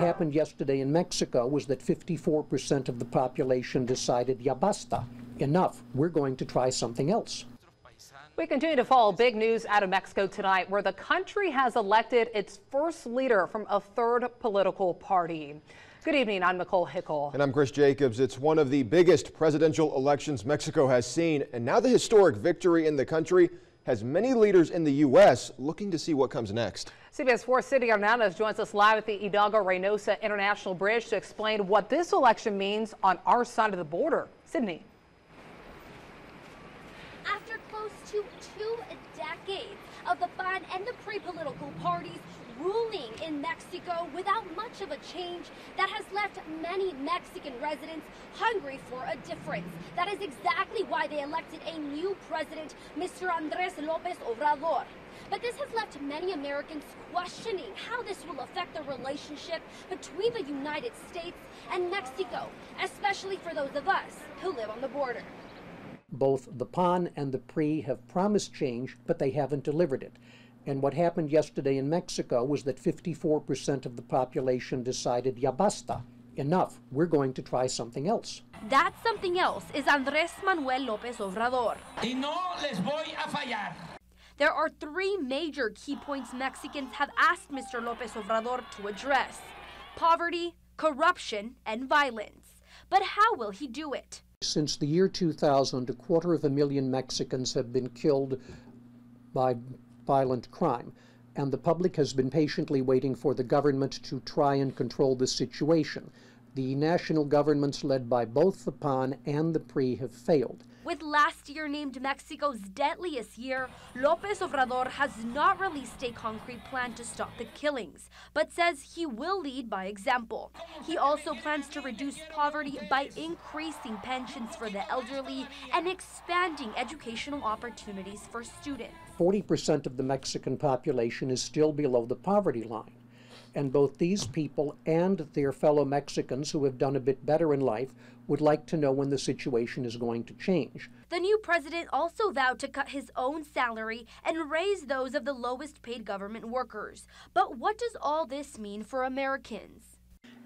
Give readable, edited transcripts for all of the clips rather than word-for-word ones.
happened yesterday in Mexico was that 54% of the population decided, ya basta, enough, we're going to try something else. We continue to follow big news out of Mexico tonight, where the country has elected its first leader from a third political party. Good evening, I'm Nicole Hickel. And I'm Chris Jacobs. It's one of the biggest presidential elections Mexico has seen, and now the historic victory in the country has many leaders in the U.S. looking to see what comes next. CBS 4's Cindy Hernandez joins us live at the Hidalgo Reynosa International Bridge to explain what this election means on our side of the border. Sydney. After close to 2 decades of the PAN and the PRI political parties ruling in Mexico without much of a change, that has left many Mexican residents hungry for a difference. That is exactly why they elected a new president, Mr. Lopez Obrador. But this has left many Americans questioning how this will affect the relationship between the United States and Mexico, especially for those of us who live on the border. Both the PAN and the PRI have promised change, but they haven't delivered it. And what happened yesterday in Mexico was that 54% of the population decided, ya basta, enough, we're going to try something else. That something else is Andrés Manuel Lopez Obrador. Y no les voy a fallar. There are 3 major key points Mexicans have asked Mr. Lopez Obrador to address: poverty, corruption, and violence. But how will he do it? Since the year 2000, 250,000 Mexicans have been killed by violent crime, and the public has been patiently waiting for the government to try and control the situation. The national governments led by both the PAN and the PRI have failed. With last year named Mexico's deadliest year, Lopez Obrador has not released a concrete plan to stop the killings, but says he will lead by example. He also plans to reduce poverty by increasing pensions for the elderly and expanding educational opportunities for students. 40% of the Mexican population is still below the poverty line. And both these people and their fellow Mexicans who have done a bit better in life would like to know when the situation is going to change. The new president also vowed to cut his own salary and raise those of the lowest paid government workers. But what does all this mean for Americans?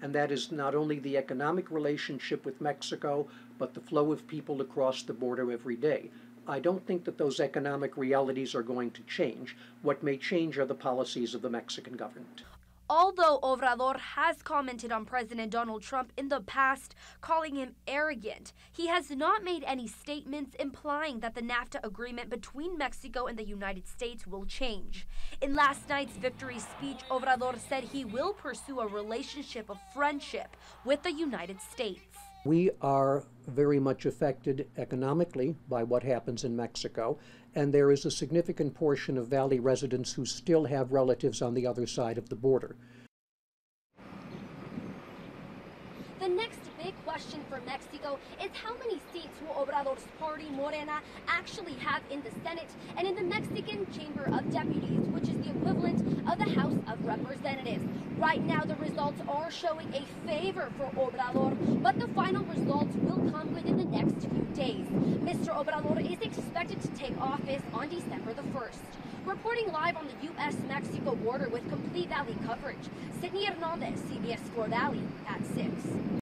And that is not only the economic relationship with Mexico, but the flow of people across the border every day. I don't think that those economic realities are going to change. What may change are the policies of the Mexican government. Although Obrador has commented on President Donald Trump in the past, calling him arrogant, he has not made any statements implying that the NAFTA agreement between Mexico and the United States will change. In last night's victory speech, Obrador said he will pursue a relationship of friendship with the United States. We are very much affected economically by what happens in Mexico, and there is a significant portion of Valley residents who still have relatives on the other side of the border. The next big question for Mexico is how many seats will Obrador's party, Morena, actually have in the Senate and in the Mexican Chamber of Deputies, which is the equivalent of the House of Representatives. Right now, the results are showing a favor for Obrador, but the final results will come within the next few days. Mr. Obrador is expected to take office on December the 1st. Reporting live on the U.S.-Mexico border with complete Valley coverage, Cindy Hernandez, CBS 4 Valley at 6.